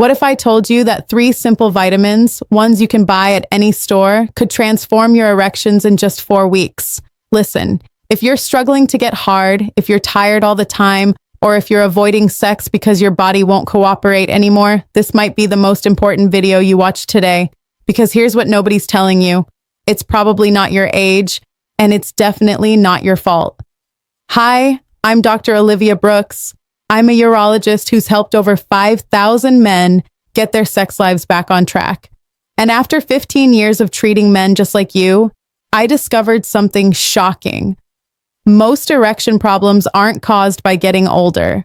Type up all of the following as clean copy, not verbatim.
What if I told you that 3 simple vitamins, ones you can buy at any store, could transform your erections in just 4 weeks? Listen, if you're struggling to get hard, if you're tired all the time, or if you're avoiding sex because your body won't cooperate anymore, this might be the most important video you watch today. Because here's what nobody's telling you. It's probably not your age, and it's definitely not your fault. Hi, I'm Dr. Olivia Brooks. I'm a urologist who's helped over 5,000 men get their sex lives back on track. And after 15 years of treating men just like you, I discovered something shocking. Most erection problems aren't caused by getting older.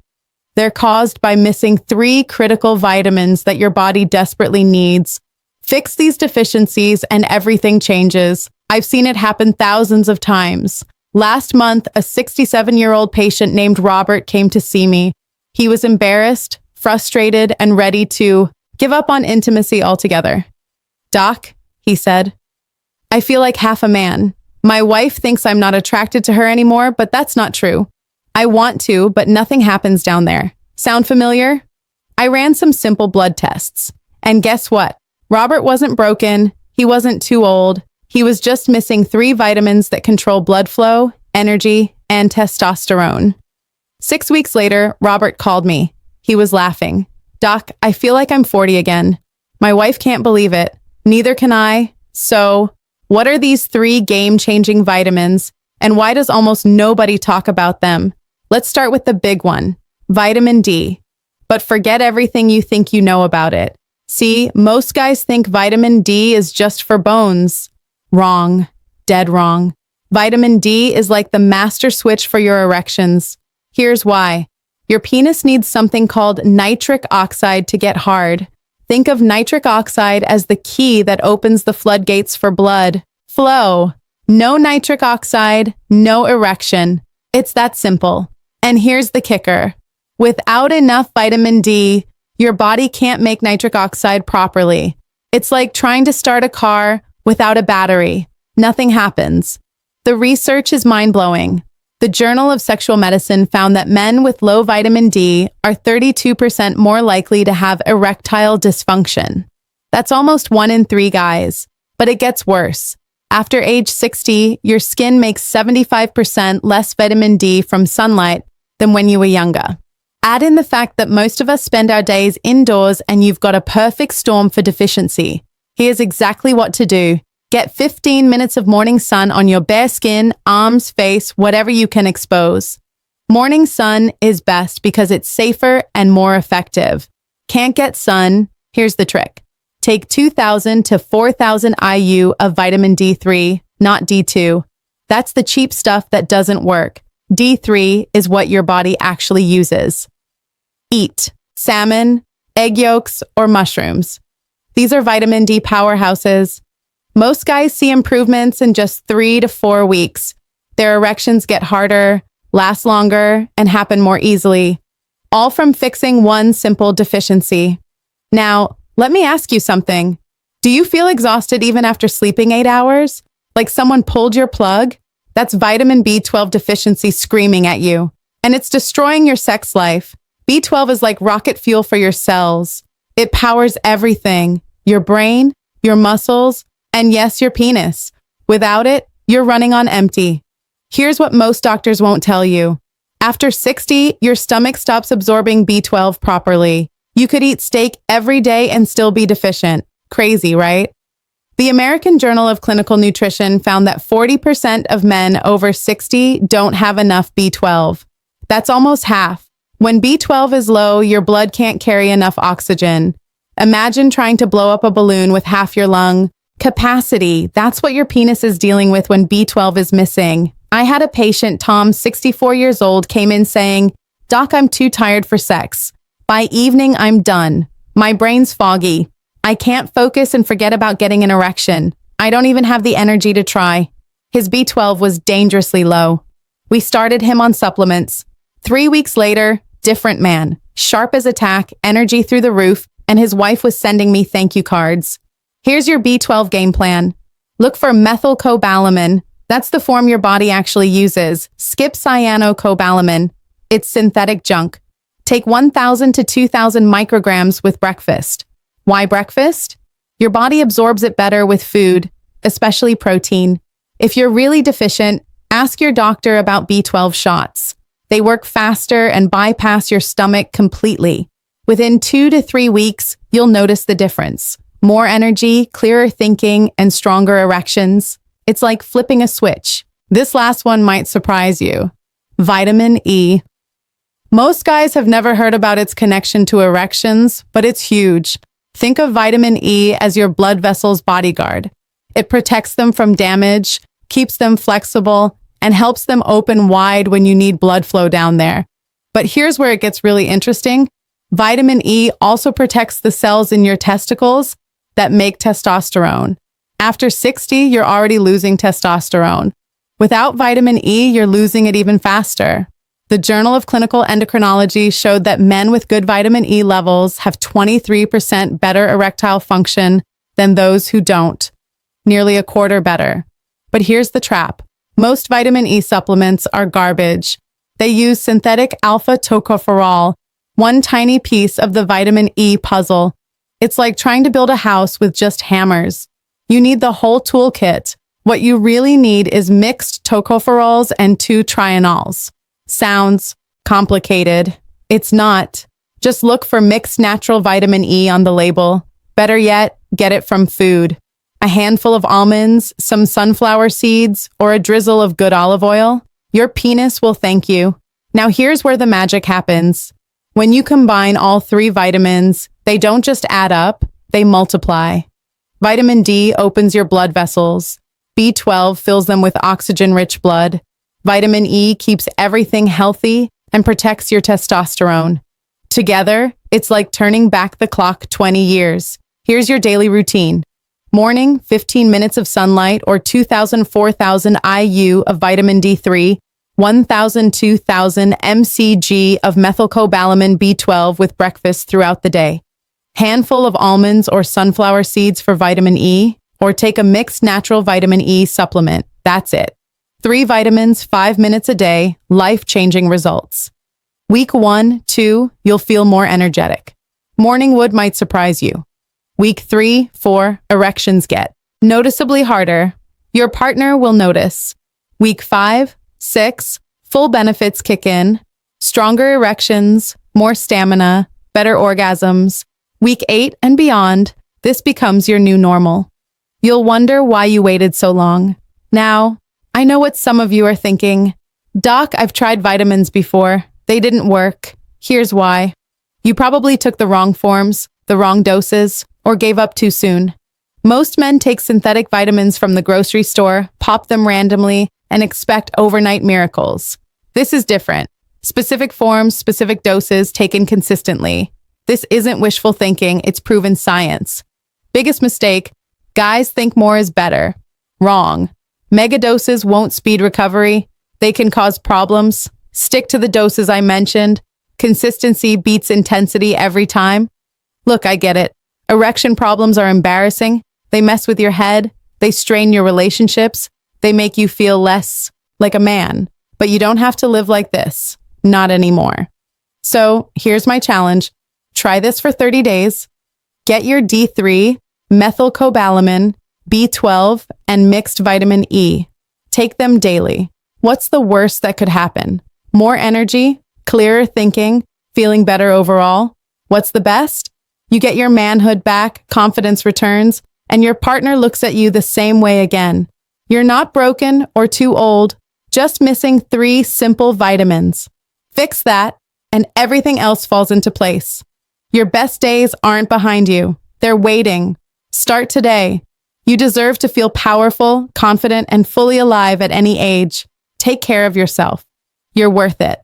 They're caused by missing 3 critical vitamins that your body desperately needs. Fix these deficiencies and everything changes. I've seen it happen thousands of times. Last month, a 67-year-old patient named Robert came to see me. He was embarrassed, frustrated, and ready to give up on intimacy altogether. "Doc," he said, "I feel like half a man. My wife thinks I'm not attracted to her anymore, but that's not true. I want to, but nothing happens down there. Sound familiar?" I ran some simple blood tests. And guess what? Robert wasn't broken. He wasn't too old. He was just missing 3 vitamins that control blood flow, energy, and testosterone. 6 weeks later, Robert called me. He was laughing. "Doc, I feel like I'm 40 again. My wife can't believe it. Neither can I. So, what are these 3 game-changing vitamins, and why does almost nobody talk about them?" Let's start with the big one, vitamin D. But forget everything you think you know about it. See, most guys think vitamin D is just for bones. Wrong. Dead wrong. Vitamin D is like the master switch for your erections. Here's why. Your penis needs something called nitric oxide to get hard. Think of nitric oxide as the key that opens the floodgates for blood flow. No nitric oxide, no erection. It's that simple. And here's the kicker. Without enough vitamin D, your body can't make nitric oxide properly. It's like trying to start a car without a battery. Nothing happens. The research is mind-blowing. The Journal of Sexual Medicine found that men with low vitamin D are 32% more likely to have erectile dysfunction. That's almost 1 in 3 guys. But it gets worse. After age 60, your skin makes 75% less vitamin D from sunlight than when you were younger. Add in the fact that most of us spend our days indoors and you've got a perfect storm for deficiency. Here's exactly what to do. Get 15 minutes of morning sun on your bare skin, arms, face, whatever you can expose. Morning sun is best because it's safer and more effective. Can't get sun? Here's the trick. Take 2,000 to 4,000 IU of vitamin D3, not D2. That's the cheap stuff that doesn't work. D3 is what your body actually uses. Eat salmon, egg yolks, or mushrooms. These are vitamin D powerhouses. Most guys see improvements in just 3 to 4 weeks. Their erections get harder, last longer, and happen more easily, all from fixing one simple deficiency. Now, let me ask you something. Do you feel exhausted even after sleeping 8 hours? Like someone pulled your plug? That's vitamin B12 deficiency screaming at you, and it's destroying your sex life. B12 is like rocket fuel for your cells. It powers everything, your brain, your muscles, and yes, your penis. Without it, you're running on empty. Here's what most doctors won't tell you. After 60, your stomach stops absorbing B12 properly. You could eat steak every day and still be deficient. Crazy, right? The American Journal of Clinical Nutrition found that 40% of men over 60 don't have enough B12. That's almost half. When B12 is low, your blood can't carry enough oxygen. Imagine trying to blow up a balloon with half your lung capacity. That's what your penis is dealing with when B12 is missing. I had a patient, Tom, 64 years old, came in saying, "Doc, I'm too tired for sex. By evening, I'm done. My brain's foggy. I can't focus and forget about getting an erection. I don't even have the energy to try." His B12 was dangerously low. We started him on supplements. 3 weeks later, different man, sharp as a tack, energy through the roof, and his wife was sending me thank you cards. Here's your B12 game plan. Look for methylcobalamin. That's the form your body actually uses. Skip cyanocobalamin. It's synthetic junk. Take 1,000 to 2,000 micrograms with breakfast. Why breakfast? Your body absorbs it better with food, especially protein. If you're really deficient, ask your doctor about B12 shots. They work faster and bypass your stomach completely. Within 2 to 3 weeks, you'll notice the difference. More energy, clearer thinking, and stronger erections. It's like flipping a switch. This last one might surprise you. Vitamin E. Most guys have never heard about its connection to erections, but it's huge. Think of vitamin E as your blood vessel's bodyguard. It protects them from damage, keeps them flexible, and helps them open wide when you need blood flow down there. But here's where it gets really interesting. Vitamin E also protects the cells in your testicles that make testosterone. After 60, you're already losing testosterone. Without vitamin E, you're losing it even faster. The Journal of Clinical Endocrinology showed that men with good vitamin E levels have 23% better erectile function than those who don't, nearly a quarter better. But here's the trap. Most vitamin E supplements are garbage. They use synthetic alpha tocopherol, one tiny piece of the vitamin E puzzle. It's like trying to build a house with just hammers. You need the whole toolkit. What you really need is mixed tocopherols and 2 trianols. Sounds complicated. It's not. Just look for mixed natural vitamin E on the label. Better yet, get it from food. A handful of almonds, some sunflower seeds, or a drizzle of good olive oil. Your penis will thank you. Now here's where the magic happens. When you combine all 3 vitamins, they don't just add up, they multiply. Vitamin D opens your blood vessels. B12 fills them with oxygen-rich blood. Vitamin E keeps everything healthy and protects your testosterone. Together, it's like turning back the clock 20 years. Here's your daily routine. Morning, 15 minutes of sunlight or 2,000-4,000 IU of vitamin D3, 1,000-2,000 mcg of methylcobalamin B12 with breakfast throughout the day. Handful of almonds or sunflower seeds for vitamin E, or take a mixed natural vitamin E supplement. That's it. 3 vitamins, 5 minutes a day, life-changing results. Week 1, 2, you'll feel more energetic. Morning wood might surprise you. Week 3, 4, erections get noticeably harder. Your partner will notice. Week 5, 6, full benefits kick in. Stronger erections, more stamina, better orgasms. Week 8 and beyond, this becomes your new normal. You'll wonder why you waited so long. Now, I know what some of you are thinking. Doc, I've tried vitamins before. They didn't work. Here's why. You probably took the wrong forms, the wrong doses, or gave up too soon. Most men take synthetic vitamins from the grocery store, pop them randomly, and expect overnight miracles. This is different. Specific forms, specific doses, taken consistently. This isn't wishful thinking, it's proven science. Biggest mistake, guys think more is better. Wrong. Mega doses won't speed recovery. They can cause problems. Stick to the doses I mentioned. Consistency beats intensity every time. Look, I get it. Erection problems are embarrassing. They mess with your head. They strain your relationships. They make you feel less like a man. But you don't have to live like this. Not anymore. So here's my challenge. Try this for 30 days. Get your D3, methylcobalamin, B12, and mixed vitamin E. Take them daily. What's the worst that could happen? More energy, clearer thinking, feeling better overall. What's the best? You get your manhood back, confidence returns, and your partner looks at you the same way again. You're not broken or too old, just missing 3 simple vitamins. Fix that, and everything else falls into place. Your best days aren't behind you. They're waiting. Start today. You deserve to feel powerful, confident, and fully alive at any age. Take care of yourself. You're worth it.